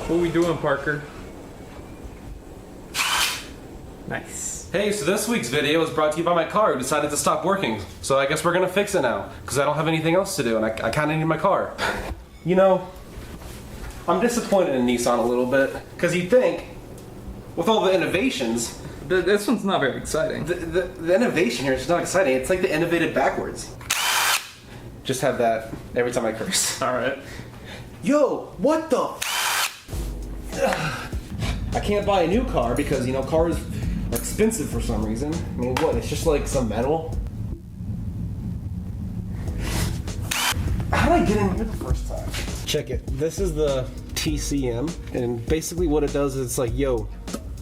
What we doing, Parker? Nice. Hey, so this week's video is brought to you by my car who decided to stop working. So I guess we're gonna fix it now, because I don't have anything else to do and I kinda need my car. You know, I'm disappointed in Nissan a little bit, because you'd think, with all the innovations... This one's not very exciting. The innovation here is just not exciting. It's like they innovated backwards. Just have that every time I curse. Alright. Yo, what the I can't buy a new car because, you know, cars are expensive for some reason. I mean, what? It's just like some metal? How did I get in here the first time? Check it. This is the TCM, and basically what it does is it's like, yo,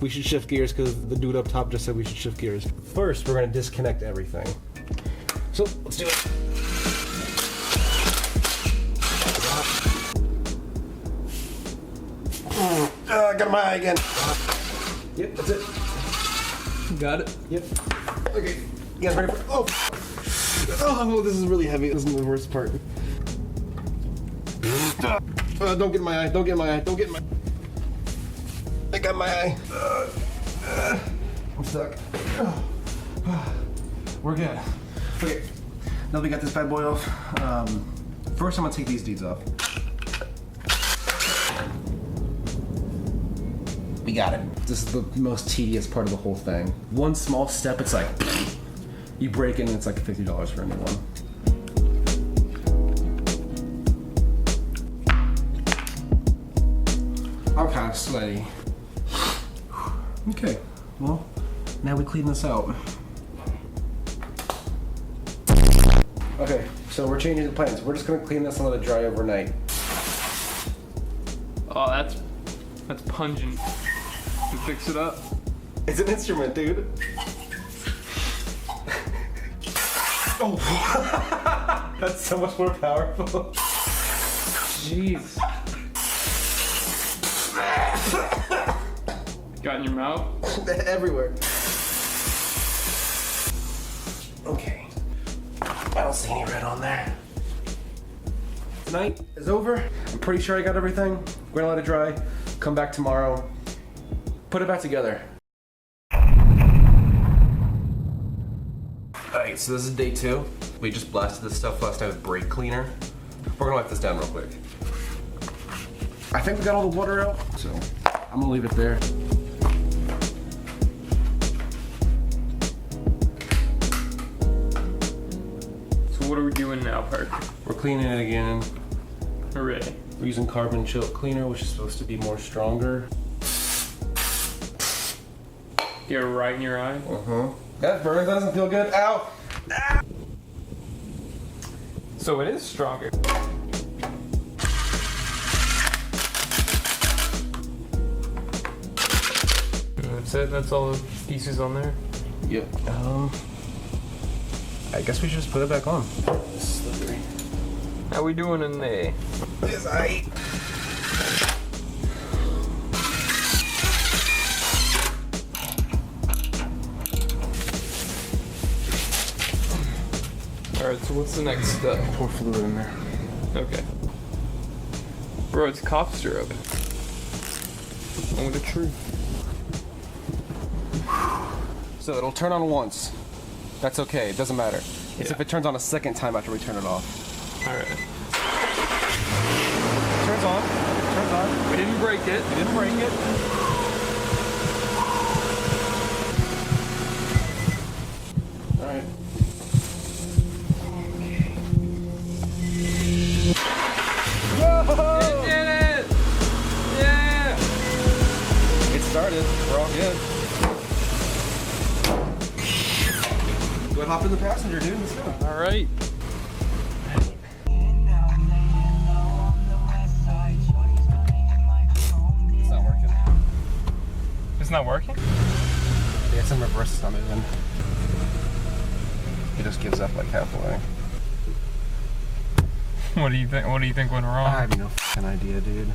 we should shift gears because the dude up top just said we should shift gears. First, we're gonna disconnect everything. So, let's do it. I got my eye again. Yep, that's it. Got it? Yep. Okay, you guys ready for it? Oh, this is really heavy. This is the worst part. Don't get in my eye. Don't get in my eye. Don't get in my... I got my eye. I'm stuck. We're good. Okay, now we got this bad boy off. First, I'm gonna take these dudes off. We got it. This is the most tedious part of the whole thing. One small step, it's like, you break it and it's like $50 for a new one. I'm kind of sweaty. Okay, well, now we clean this out. Okay, so we're changing the plans. We're just gonna clean this and let it dry overnight. Oh, that's pungent. To fix it up. It's an instrument, dude. Oh, that's so much more powerful. Jeez. Got in your mouth? Everywhere. Okay. I don't see any red on there. Tonight is over. I'm pretty sure I got everything. We're gonna let it dry. Come back tomorrow. Put it back together. Alright, so this is day 2. We just blasted this stuff last night with brake cleaner. We're gonna wipe this down real quick. I think we got all the water out, so I'm gonna leave it there. So what are we doing now, Parker? We're cleaning it again. Hooray. We're using carbon chill cleaner, which is supposed to be more stronger. Get it right in your eye? Uh-huh. That burn doesn't feel good. Ow! Ah! So it is stronger. That's it? That's all the pieces on there? Yep. I guess we should just put it back on. It's slippery. How we doing in there? Yes, I... Alright, so what's the next step? Pour fluid in there. Okay. Bro, it's cough syrup. Only the truth. So it'll turn on once. That's okay, it doesn't matter. It's if it turns on a second time after we turn it off. Alright. Turns on. Turns on. We didn't break it. We didn't break it. Alright. You did it! Yeah! It started. We're all good. Go ahead, hop in the passenger, dude. Let's go. Alright. It's not working. It's not working? Yeah, it's in reverse. It's not moving. It just gives up like halfway. What do you think? What do you think went wrong? I have no f***ing idea, dude.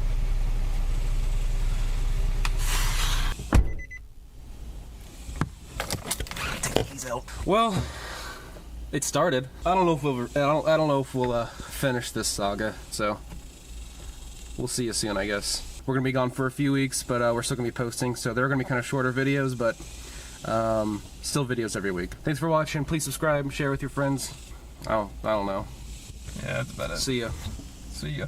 Take these out. Well, it started. I don't know if we'll finish this saga. So we'll see you soon, I guess. We're gonna be gone for a few weeks, but we're still gonna be posting, so they're gonna be kind of shorter videos, but still videos every week. Thanks for watching. Please subscribe, share with your friends. I don't know. Yeah, that's about it. See ya. See ya.